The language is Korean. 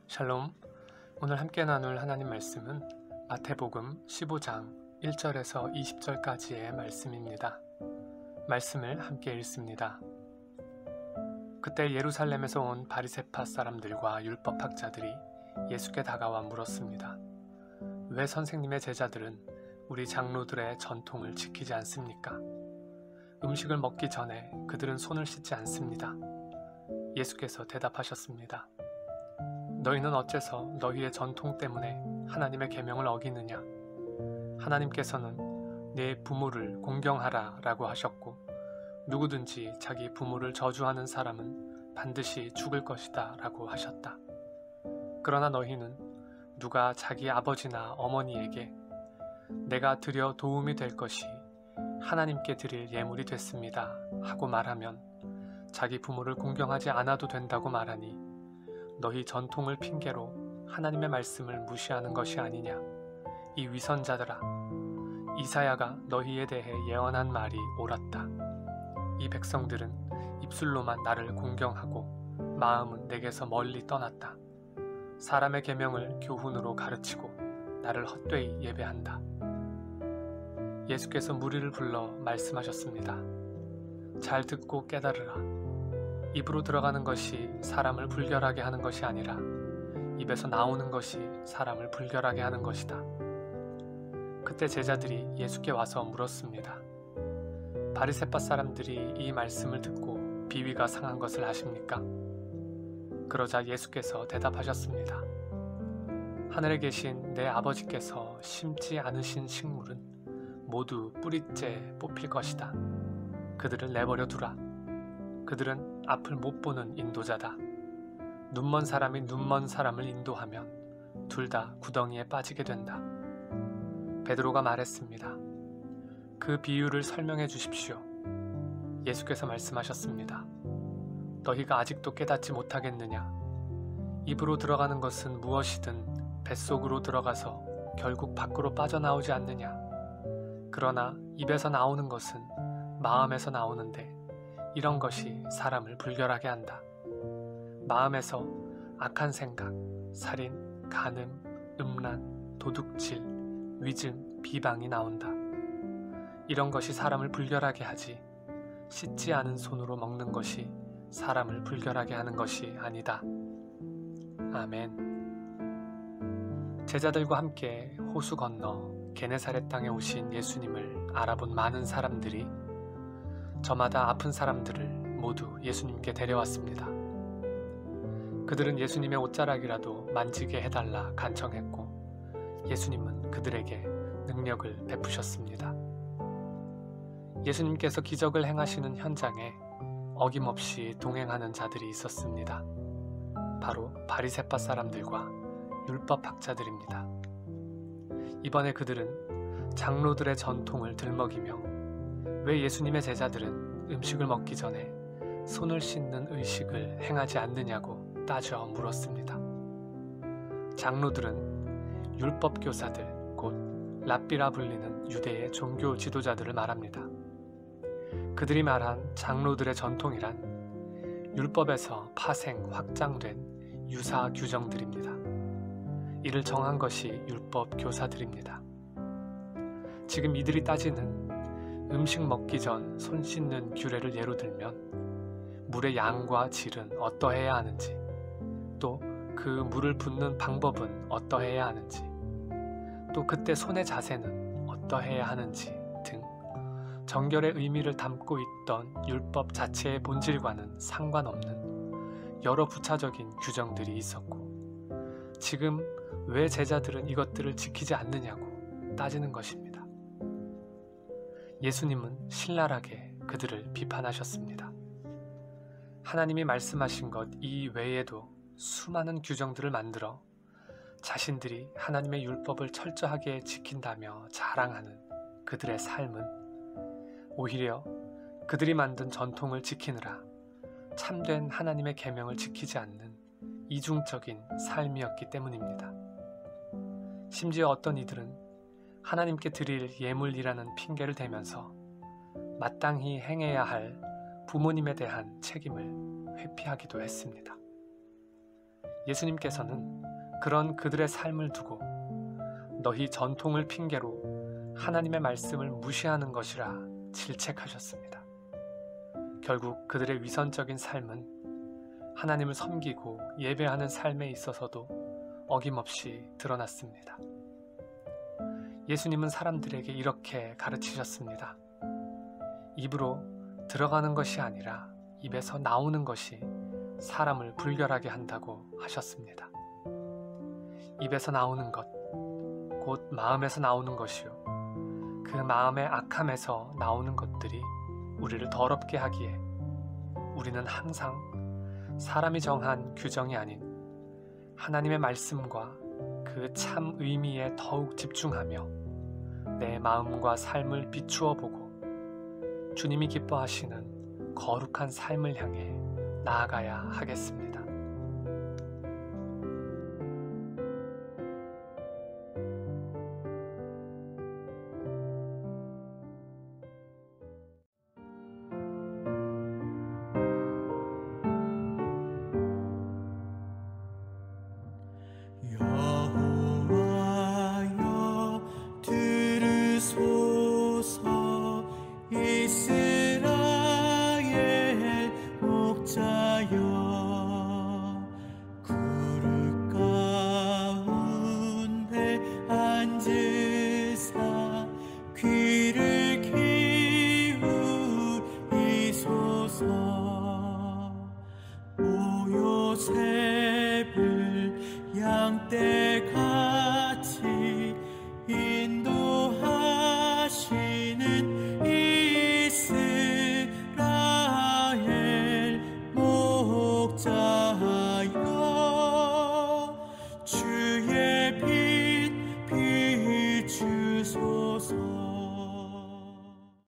샬롬. 오늘 함께 나눌 하나님 말씀은 마태복음 15장 1절에서 20절까지의 말씀입니다. 말씀을 함께 읽습니다. 그때 예루살렘에서 온 바리새파 사람들과 율법학자들이 예수께 다가와 물었습니다. 왜 선생님의 제자들은 우리 장로들의 전통을 지키지 않습니까? 음식을 먹기 전에 그들은 손을 씻지 않습니다. 예수께서 대답하셨습니다. 너희는 어째서 너희의 전통 때문에 하나님의 계명을 어기느냐? 하나님께서는 네 부모를 공경하라 라고 하셨고 누구든지 자기 부모를 저주하는 사람은 반드시 죽을 것이다 라고 하셨다. 그러나 너희는 누가 자기 아버지나 어머니에게 내가 드려 도움이 될 것이 하나님께 드릴 예물이 됐습니다 하고 말하면 자기 부모를 공경하지 않아도 된다고 말하니 너희 전통을 핑계로 하나님의 말씀을 무시하는 것이 아니냐. 이 위선자들아, 이사야가 너희에 대해 예언한 말이 옳았다. 이 백성들은 입술로만 나를 공경하고 마음은 내게서 멀리 떠났다. 사람의 계명을 교훈으로 가르치고 나를 헛되이 예배한다. 예수께서 무리를 불러 말씀하셨습니다. 잘 듣고 깨달으라. 입으로 들어가는 것이 사람을 불결하게 하는 것이 아니라 입에서 나오는 것이 사람을 불결하게 하는 것이다. 그때 제자들이 예수께 와서 물었습니다. 바리새파 사람들이 이 말씀을 듣고 비위가 상한 것을 아십니까? 그러자 예수께서 대답하셨습니다. 하늘에 계신 내 아버지께서 심지 않으신 식물은 모두 뿌리째 뽑힐 것이다. 그들을 내버려 두라. 그들은 앞을 못 보는 인도자다. 눈먼 사람이 눈먼 사람을 인도하면 둘 다 구덩이에 빠지게 된다. 베드로가 말했습니다. 그 비유를 설명해 주십시오. 예수께서 말씀하셨습니다. 너희가 아직도 깨닫지 못하겠느냐? 입으로 들어가는 것은 무엇이든 뱃속으로 들어가서 결국 밖으로 빠져나오지 않느냐? 그러나 입에서 나오는 것은 마음에서 나오는데 이런 것이 사람을 불결하게 한다. 마음에서 악한 생각, 살인, 간음, 음란, 도둑질, 위증, 비방이 나온다. 이런 것이 사람을 불결하게 하지 씻지 않은 손으로 먹는 것이 사람을 불결하게 하는 것이 아니다. 아멘. 제자들과 함께 호수 건너 게네사렛 땅에 오신 예수님을 알아본 많은 사람들이 저마다 아픈 사람들을 모두 예수님께 데려왔습니다. 그들은 예수님의 옷자락이라도 만지게 해달라 간청했고 예수님은 그들에게 능력을 베푸셨습니다. 예수님께서 기적을 행하시는 현장에 어김없이 동행하는 자들이 있었습니다. 바로 바리새파 사람들과 율법학자들입니다. 이번에 그들은 장로들의 전통을 들먹이며 왜 예수님의 제자들은 음식을 먹기 전에 손을 씻는 의식을 행하지 않느냐고 따져 물었습니다. 장로들은 율법교사들, 곧 랍비라 불리는 유대의 종교 지도자들을 말합니다. 그들이 말한 장로들의 전통이란 율법에서 파생, 확장된 유사 규정들입니다. 이를 정한 것이 율법교사들입니다. 지금 이들이 따지는 음식 먹기 전 손 씻는 규례를 예로 들면 물의 양과 질은 어떠해야 하는지, 또 그 물을 붓는 방법은 어떠해야 하는지, 또 그때 손의 자세는 어떠해야 하는지 등 정결의 의미를 담고 있던 율법 자체의 본질과는 상관없는 여러 부차적인 규정들이 있었고 지금 왜 제자들은 이것들을 지키지 않느냐고 따지는 것입니다. 예수님은 신랄하게 그들을 비판하셨습니다. 하나님이 말씀하신 것 이외에도 수많은 규정들을 만들어 자신들이 하나님의 율법을 철저하게 지킨다며 자랑하는 그들의 삶은 오히려 그들이 만든 전통을 지키느라 참된 하나님의 계명을 지키지 않는 이중적인 삶이었기 때문입니다. 심지어 어떤 이들은 하나님께 드릴 예물이라는 핑계를 대면서 마땅히 행해야 할 부모님에 대한 책임을 회피하기도 했습니다. 예수님께서는 그런 그들의 삶을 두고 너희 전통을 핑계로 하나님의 말씀을 무시하는 것이라 질책하셨습니다. 결국 그들의 위선적인 삶은 하나님을 섬기고 예배하는 삶에 있어서도 어김없이 드러났습니다. 예수님은 사람들에게 이렇게 가르치셨습니다. 입으로 들어가는 것이 아니라 입에서 나오는 것이 사람을 불결하게 한다고 하셨습니다. 입에서 나오는 것, 곧 마음에서 나오는 것이요. 그 마음의 악함에서 나오는 것들이 우리를 더럽게 하기에 우리는 항상 사람이 정한 규정이 아닌 하나님의 말씀과 그 참 의미에 더욱 집중하며 내 마음과 삶을 비추어 보고 주님이 기뻐하시는 거룩한 삶을 향해 나아가야 하겠습니다. 여호와여 들으소서 이스라엘 목자